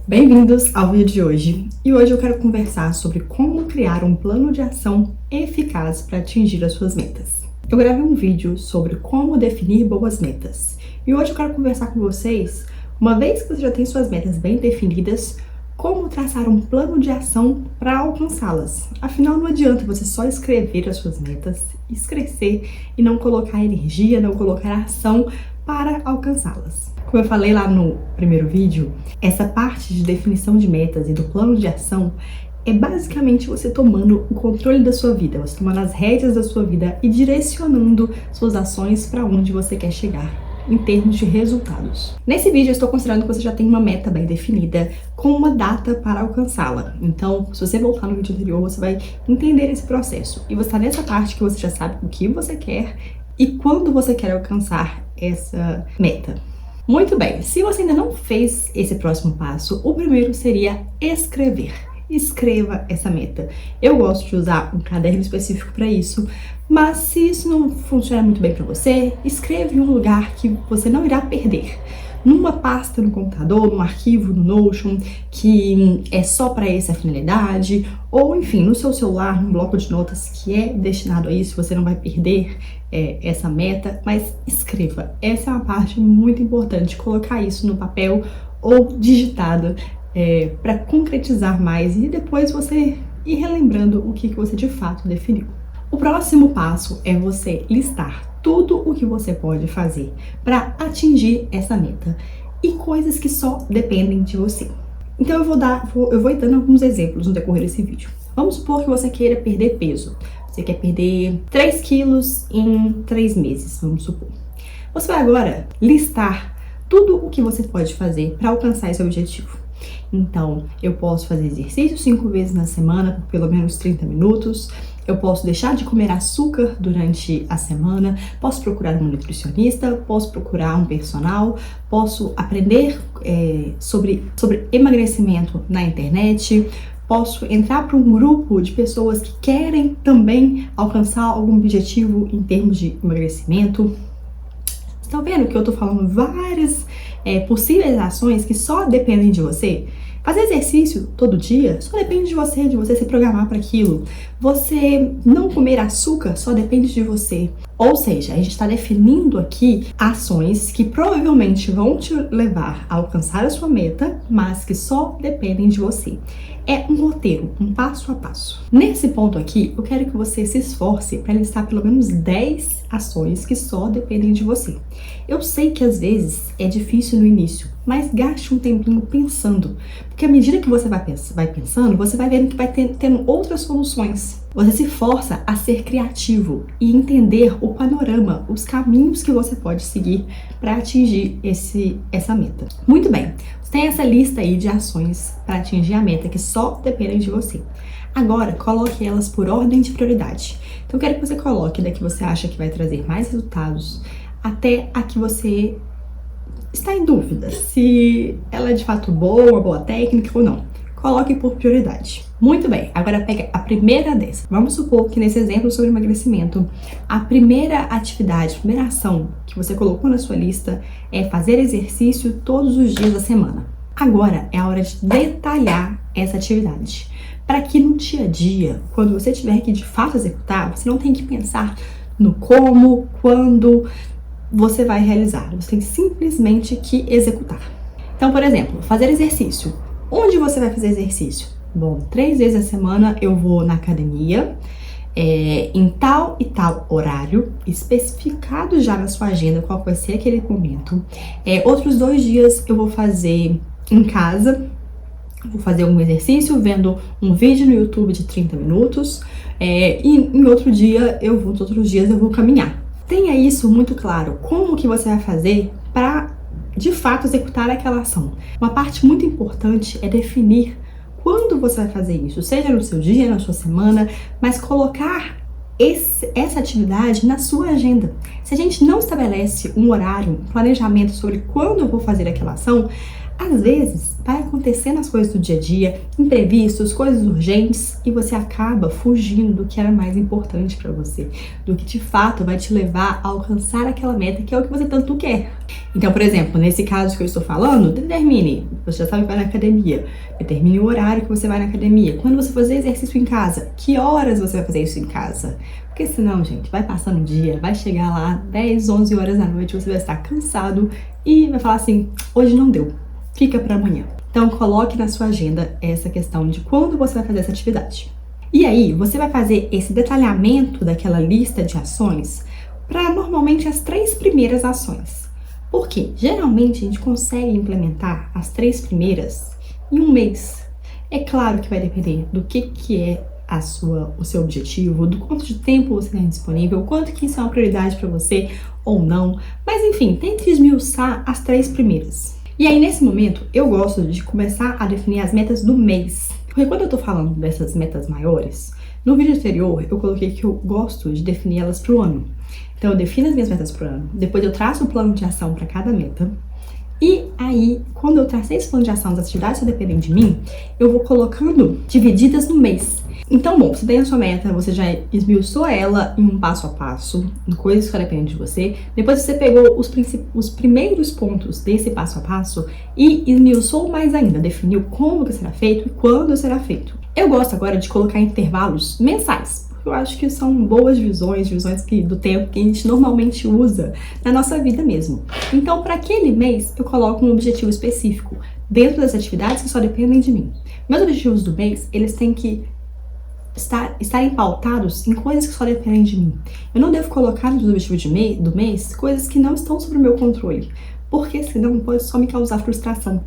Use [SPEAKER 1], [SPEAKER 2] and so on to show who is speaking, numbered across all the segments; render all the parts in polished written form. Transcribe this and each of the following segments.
[SPEAKER 1] Bem-vindos ao vídeo de hoje, e hoje eu quero conversar sobre como criar um plano de ação eficaz para atingir as suas metas. Eu gravei um vídeo sobre como definir boas metas, e hoje eu quero conversar com vocês, uma vez que você já tem suas metas bem definidas, como traçar um plano de ação para alcançá-las. Afinal, não adianta você só escrever as suas metas, escrever e não colocar energia, não colocar ação para alcançá-las. Como eu falei lá no primeiro vídeo, essa parte de definição de metas e do plano de ação é basicamente você tomando o controle da sua vida, você tomando as rédeas da sua vida e direcionando suas ações para onde você quer chegar em termos de resultados. Nesse vídeo eu estou considerando que você já tem uma meta bem definida, com uma data para alcançá-la. Então, se você voltar no vídeo anterior, você vai entender esse processo. E você está nessa parte que você já sabe o que você quer e quando você quer alcançar essa meta. Muito bem, se você ainda não fez esse próximo passo, o primeiro seria escrever. Escreva essa meta. Eu gosto de usar um caderno específico para isso, mas se isso não funciona muito bem para você, escreva em um lugar que você não irá perder. Numa pasta no computador, num arquivo no Notion, que é só para essa finalidade, ou enfim, no seu celular, num bloco de notas que é destinado a isso, você não vai perder essa meta, mas escreva. Essa é uma parte muito importante, colocar isso no papel ou digitado para concretizar mais e depois você ir relembrando o que você de fato definiu. O próximo passo é você listar tudo o que você pode fazer para atingir essa meta e coisas que só dependem de você. Então eu vou dando alguns exemplos no decorrer desse vídeo. Vamos supor que você queira perder peso. Você quer perder 3 quilos em 3 meses, vamos supor. Você vai agora listar tudo o que você pode fazer para alcançar esse objetivo. Então, eu posso fazer exercício 5 vezes na semana por pelo menos 30 minutos. Eu posso deixar de comer açúcar durante a semana, posso procurar um nutricionista, posso procurar um personal, posso aprender sobre emagrecimento na internet, posso entrar para um grupo de pessoas que querem também alcançar algum objetivo em termos de emagrecimento. Estão vendo que eu tô falando várias possíveis ações que só dependem de você? Fazer exercício todo dia só depende de você se programar para aquilo. Você não comer açúcar só depende de você. Ou seja, a gente está definindo aqui ações que provavelmente vão te levar a alcançar a sua meta, mas que só dependem de você. É um roteiro, um passo a passo. Nesse ponto aqui, eu quero que você se esforce para listar pelo menos 10 ações que só dependem de você. Eu sei que às vezes é difícil no início, mas gaste um tempinho pensando, porque à medida que você vai pensando, você vai vendo que vai tendo outras soluções. Você se força a ser criativo e entender o panorama, os caminhos que você pode seguir para atingir essa meta. Muito bem, você tem essa lista aí de ações para atingir a meta que só dependem de você. Agora, coloque elas por ordem de prioridade. Então, eu quero que você coloque da que você acha que vai trazer mais resultados até a que você está em dúvida se ela é de fato boa, uma boa técnica ou não. Coloque por prioridade. Muito bem, agora pega a primeira dessa. Vamos supor que nesse exemplo sobre emagrecimento, a primeira atividade, a primeira ação que você colocou na sua lista é fazer exercício todos os dias da semana. Agora é a hora de detalhar essa atividade, para que no dia a dia, quando você tiver que de fato executar, você não tenha que pensar no como, quando você vai realizar. Você tem simplesmente que executar. Então, por exemplo, fazer exercício. Onde você vai fazer exercício? Bom, 3 vezes a semana eu vou na academia, em tal e tal horário, especificado já na sua agenda qual vai ser aquele momento. Outros 2 dias eu vou fazer em casa, vou fazer um exercício vendo um vídeo no YouTube de 30 minutos, e em outros dias eu vou caminhar. Tenha isso muito claro, como que você vai fazer para de fato executar aquela ação. Uma parte muito importante é definir quando você vai fazer isso, seja no seu dia, na sua semana, mas colocar essa atividade na sua agenda. Se a gente não estabelece um horário, um planejamento sobre quando eu vou fazer aquela ação, Às vezes, vai acontecendo as coisas do dia a dia, imprevistos, coisas urgentes, e você acaba fugindo do que era mais importante para você, do que de fato vai te levar a alcançar aquela meta que é o que você tanto quer. Então, por exemplo, nesse caso que eu estou falando, determine, você já sabe que vai na academia, determine o horário que você vai na academia, quando você fazer exercício em casa, que horas você vai fazer isso em casa. Porque senão, gente, vai passando o dia, vai chegar lá 10, 11 horas da noite, você vai estar cansado e vai falar assim, hoje não deu. Fica para amanhã. Então, coloque na sua agenda essa questão de quando você vai fazer essa atividade. E aí, você vai fazer esse detalhamento daquela lista de ações para normalmente as 3 primeiras ações. Por quê? Geralmente a gente consegue implementar as 3 primeiras em um mês. É claro que vai depender do que é o seu objetivo, do quanto de tempo você tem disponível, quanto que isso é uma prioridade para você ou não. Mas enfim, tente esmiuçar as 3 primeiras. E aí, nesse momento, eu gosto de começar a definir as metas do mês. Porque quando eu tô falando dessas metas maiores, no vídeo anterior eu coloquei que eu gosto de definir elas pro ano. Então, eu defino as minhas metas pro ano, depois eu traço o plano de ação para cada meta. E aí, quando eu tracei esse plano de ação das atividades que dependem de mim, eu vou colocando divididas no mês. Então, bom, você tem a sua meta, você já esmiuçou ela em um passo a passo, em coisas que só dependem de você. Depois você pegou os primeiros pontos desse passo a passo e esmiuçou mais ainda, definiu como que será feito e quando será feito. Eu gosto agora de colocar intervalos mensais, porque eu acho que são boas visões do tempo que a gente normalmente usa na nossa vida mesmo. Então, para aquele mês, eu coloco um objetivo específico dentro das atividades que só dependem de mim. Meus objetivos do mês, eles têm que estarem pautados em coisas que só dependem de mim. Eu não devo colocar nos objetivos do mês coisas que não estão sob o meu controle, porque senão pode só me causar frustração.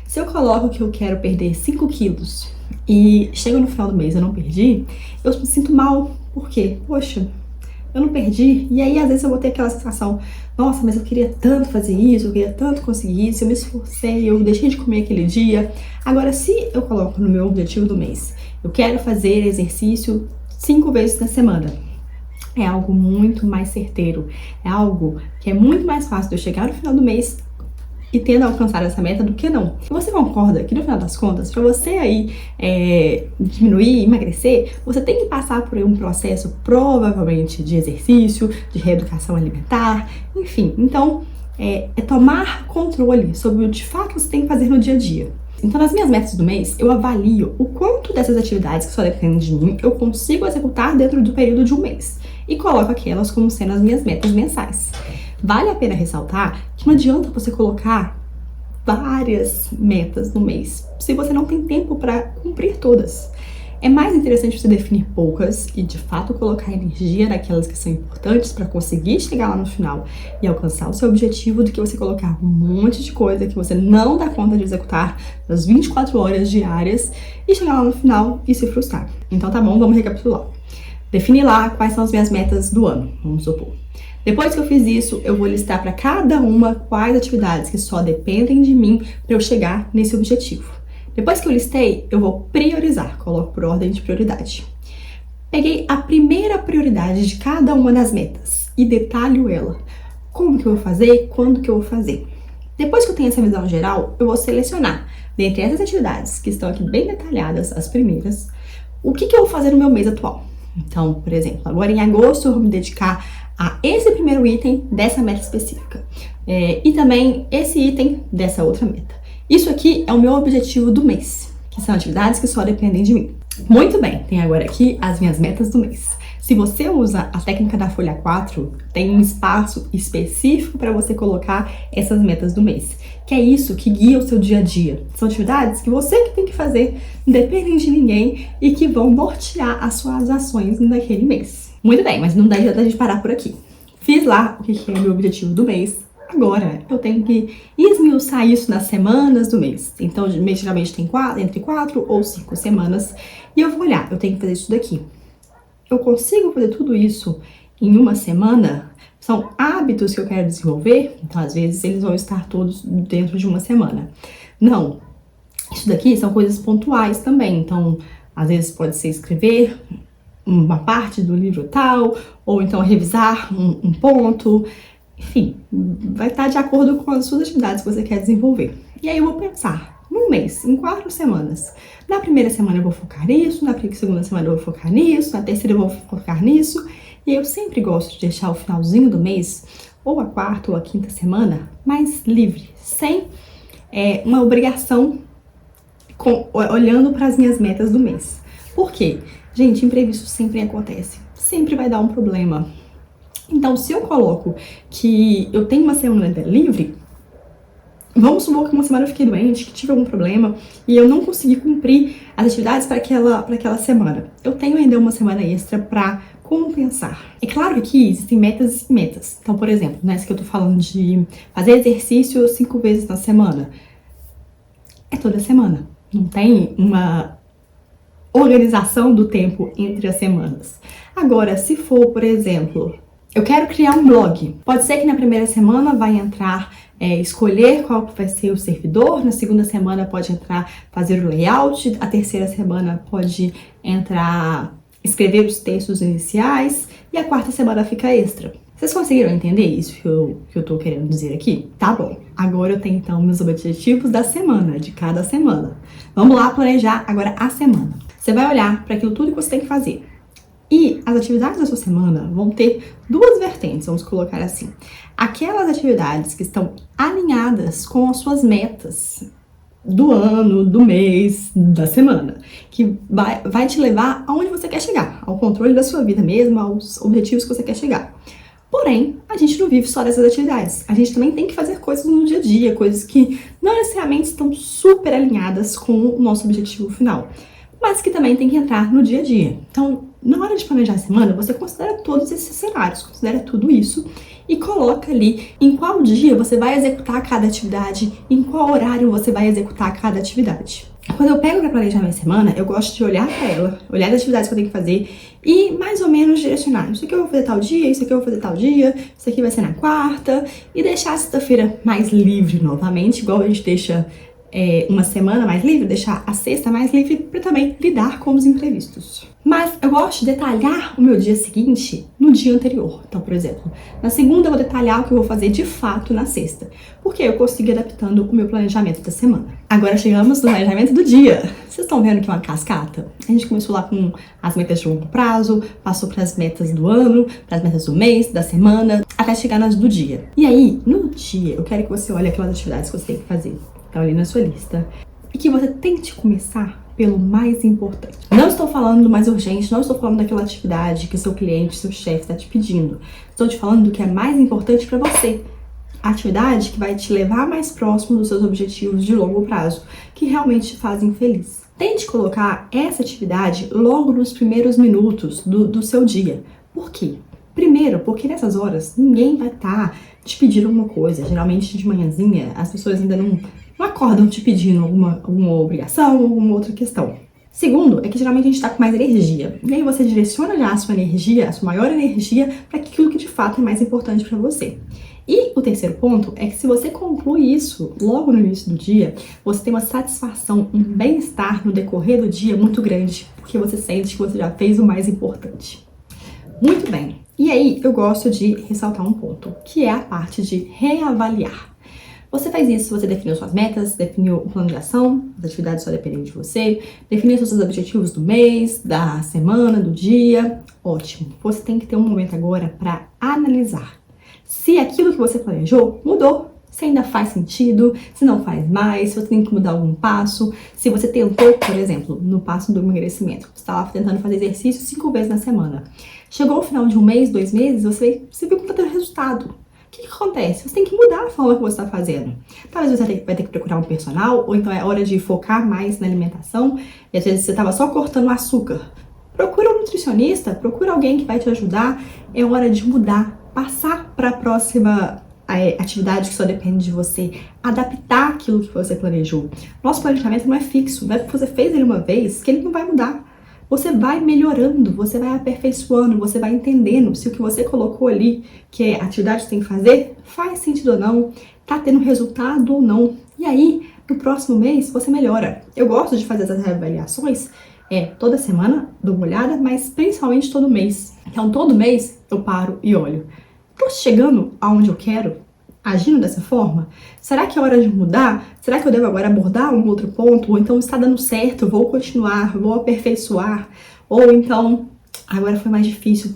[SPEAKER 1] Se eu coloco que eu quero perder 5 quilos e chega no final do mês e eu não perdi, eu me sinto mal. Por quê? Poxa, eu não perdi. E aí, às vezes, eu vou ter aquela sensação, nossa, mas eu queria tanto fazer isso, eu queria tanto conseguir isso, eu me esforcei, eu deixei de comer aquele dia. Agora, se eu coloco no meu objetivo do mês, eu quero fazer exercício 5 vezes na semana, é algo muito mais certeiro, é algo que é muito mais fácil de eu chegar no final do mês e tendo alcançado essa meta do que não. E você concorda que no final das contas, para você aí diminuir, emagrecer, você tem que passar por um processo provavelmente de exercício, de reeducação alimentar, enfim. Então, é tomar controle sobre o de fato que você tem que fazer no dia a dia. Então, nas minhas metas do mês, eu avalio o quanto dessas atividades que só dependem de mim eu consigo executar dentro do período de um mês e coloco aquelas como sendo as minhas metas mensais. Vale a pena ressaltar que não adianta você colocar várias metas no mês se você não tem tempo para cumprir todas. É mais interessante você definir poucas e de fato colocar energia naquelas que são importantes para conseguir chegar lá no final e alcançar o seu objetivo do que você colocar um monte de coisa que você não dá conta de executar nas 24 horas diárias e chegar lá no final e se frustrar. Então tá bom, vamos recapitular. Definir lá quais são as minhas metas do ano, vamos supor. Depois que eu fiz isso, eu vou listar para cada uma quais atividades que só dependem de mim para eu chegar nesse objetivo. Depois que eu listei, eu vou priorizar, coloco por ordem de prioridade. Peguei a primeira prioridade de cada uma das metas e detalho ela. Como que eu vou fazer, quando que eu vou fazer. Depois que eu tenho essa visão geral, eu vou selecionar, dentre essas atividades que estão aqui bem detalhadas, as primeiras, o que eu vou fazer no meu mês atual. Então, por exemplo, agora em agosto eu vou me dedicar a esse primeiro item dessa meta específica e também esse item dessa outra meta. Isso aqui é o meu objetivo do mês, que são atividades que só dependem de mim. Muito bem, tem agora aqui as minhas metas do mês. Se você usa a técnica da folha 4, tem um espaço específico para você colocar essas metas do mês, que é isso que guia o seu dia a dia. São atividades que você que tem que fazer, não dependem de ninguém e que vão nortear as suas ações naquele mês. Muito bem, mas não dá da gente parar por aqui. Fiz lá o que é o meu objetivo do mês. Agora, eu tenho que esmiuçar isso nas semanas do mês. Então, o mês geralmente tem entre 4 ou 5 semanas. E eu vou olhar, eu tenho que fazer isso daqui. Eu consigo fazer tudo isso em uma semana? São hábitos que eu quero desenvolver, então às vezes eles vão estar todos dentro de uma semana. Não, isso daqui são coisas pontuais também, então às vezes pode ser escrever uma parte do livro tal, ou então revisar um ponto, enfim, vai estar de acordo com as suas atividades que você quer desenvolver. E aí eu vou pensar, num mês, em 4 semanas. Na primeira semana eu vou focar nisso, na segunda semana eu vou focar nisso, na terceira eu vou focar nisso. E eu sempre gosto de deixar o finalzinho do mês, ou a quarta ou a quinta semana, mais livre, sem uma obrigação, olhando para as minhas metas do mês. Por quê? Gente, imprevisto sempre acontece, sempre vai dar um problema. Então, se eu coloco que eu tenho uma semana livre, vamos supor que uma semana eu fiquei doente, que tive algum problema e eu não consegui cumprir as atividades para aquela semana. Eu tenho ainda uma semana extra para compensar. É claro que aqui existem metas e metas. Então, por exemplo, nessa que eu tô falando de fazer exercício 5 vezes na semana, é toda semana. Não tem uma organização do tempo entre as semanas. Agora, se for, por exemplo, eu quero criar um blog. Pode ser que na primeira semana vai entrar escolher qual vai ser o servidor, na segunda semana pode entrar fazer o layout, a terceira semana pode entrar escrever os textos iniciais e a quarta semana fica extra. Vocês conseguiram entender isso que eu tô querendo dizer aqui? Tá bom. Agora eu tenho então meus objetivos da semana, de cada semana. Vamos lá planejar agora a semana. Você vai olhar para aquilo tudo que você tem que fazer. E as atividades da sua semana vão ter duas vertentes, vamos colocar assim. Aquelas atividades que estão alinhadas com as suas metas do ano, do mês, da semana, que vai te levar aonde você quer chegar, ao controle da sua vida mesmo, aos objetivos que você quer chegar. Porém, a gente não vive só dessas atividades. A gente também tem que fazer coisas no dia a dia, coisas que não necessariamente estão super alinhadas com o nosso objetivo final, mas que também tem que entrar no dia a dia. Então, na hora de planejar a semana, você considera todos esses cenários, considera tudo isso e coloca ali em qual dia você vai executar cada atividade, em qual horário você vai executar cada atividade. Quando eu pego para planejar minha semana, eu gosto de olhar para ela, olhar as atividades que eu tenho que fazer e mais ou menos direcionar. Isso aqui eu vou fazer tal dia, isso aqui eu vou fazer tal dia, isso aqui vai ser na quarta e deixar a sexta-feira mais livre novamente, igual a gente deixa uma semana mais livre, deixar a sexta mais livre para também lidar com os imprevistos. Mas eu gosto de detalhar o meu dia seguinte no dia anterior. Então, por exemplo, na segunda eu vou detalhar o que eu vou fazer de fato na sexta, porque eu consigo ir adaptando o meu planejamento da semana. Agora chegamos no planejamento do dia. Vocês estão vendo que é uma cascata? A gente começou lá com as metas de longo prazo, passou para as metas do ano, para as metas do mês, da semana, até chegar nas do dia. E aí, no dia, eu quero que você olhe aquelas atividades que você tem que fazer. Tá ali na sua lista. E que você tente começar pelo mais importante. Não estou falando do mais urgente, não estou falando daquela atividade que o seu cliente, seu chefe está te pedindo. Estou te falando do que é mais importante para você. A atividade que vai te levar mais próximo dos seus objetivos de longo prazo, que realmente te fazem feliz. Tente colocar essa atividade logo nos primeiros minutos do seu dia. Por quê? Primeiro, porque nessas horas ninguém vai estar te pedindo alguma coisa. Geralmente de manhãzinha as pessoas ainda não acordam te pedindo alguma obrigação, alguma outra questão. Segundo, é que geralmente a gente tá com mais energia. E aí você direciona já a sua energia, a sua maior energia, para aquilo que de fato é mais importante para você. E o terceiro ponto é que se você conclui isso logo no início do dia, você tem uma satisfação, um bem-estar no decorrer do dia muito grande, porque você sente que você já fez o mais importante. Muito bem. E aí eu gosto de ressaltar um ponto, que é a parte de reavaliar. Você faz isso, você definiu suas metas, definiu o plano de ação, as atividades só dependem de você, definiu seus objetivos do mês, da semana, do dia. Ótimo. Você tem que ter um momento agora para analisar se aquilo que você planejou mudou, se ainda faz sentido, se não faz mais, se você tem que mudar algum passo, se você tentou, por exemplo, no passo do emagrecimento, você estava tentando fazer exercício 5 vezes na semana. Chegou ao final de um mês, 2 meses, você viu que não está tendo resultado. O que acontece? Você tem que mudar a forma que você está fazendo. Talvez você vai ter que procurar um personal, ou então é hora de focar mais na alimentação, e às vezes você estava só cortando açúcar. Procura um nutricionista, procura alguém que vai te ajudar, é hora de mudar, passar para a próxima atividade que só depende de você, adaptar aquilo que você planejou. Nosso planejamento não é fixo, não é porque você fez ele uma vez que ele não vai mudar. Você vai melhorando, você vai aperfeiçoando, você vai entendendo se o que você colocou ali, que é a atividade que você tem que fazer, faz sentido ou não, tá tendo resultado ou não. E aí, no próximo mês, você melhora. Eu gosto de fazer essas avaliações toda semana, dou uma olhada, mas principalmente todo mês. Então, todo mês eu paro e olho. Tô chegando aonde eu quero? agindo dessa forma? Será que é hora de mudar? Será que eu devo agora abordar um outro ponto? Ou então está dando certo, vou continuar, vou aperfeiçoar? Ou então, agora foi mais difícil,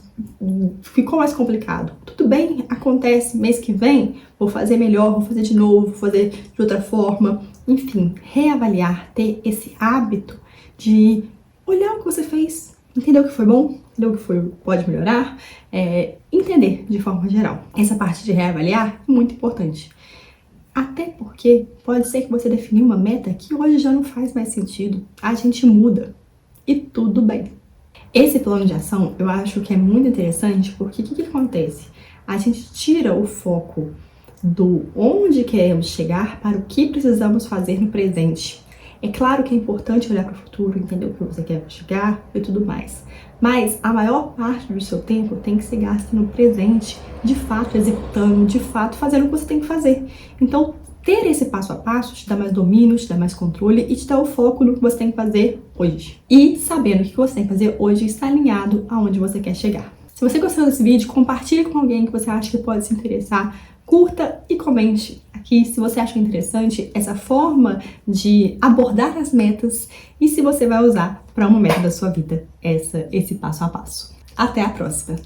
[SPEAKER 1] ficou mais complicado. Tudo bem, acontece, mês que vem vou fazer melhor, vou fazer de novo, vou fazer de outra forma. Enfim, reavaliar, ter esse hábito de olhar o que você fez, entender o que foi bom, entender o que pode melhorar, entender de forma geral. Essa parte de reavaliar é muito importante. Até porque pode ser que você definiu uma meta que hoje já não faz mais sentido. A gente muda e tudo bem. Esse plano de ação eu acho que é muito interessante porque o que acontece? A gente tira o foco do onde queremos chegar para o que precisamos fazer no presente. É claro que é importante olhar para o futuro, entender o que você quer chegar e tudo mais. Mas a maior parte do seu tempo tem que ser gasto no presente, de fato executando, de fato fazendo o que você tem que fazer. Então, ter esse passo a passo te dá mais domínio, te dá mais controle e te dá o foco no que você tem que fazer hoje. E sabendo o que você tem que fazer hoje está alinhado aonde você quer chegar. Se você gostou desse vídeo, compartilhe com alguém que você acha que pode se interessar, curta e comente aqui se você acha interessante essa forma de abordar as metas e se você vai usar para uma meta da sua vida esse passo a passo. Até a próxima!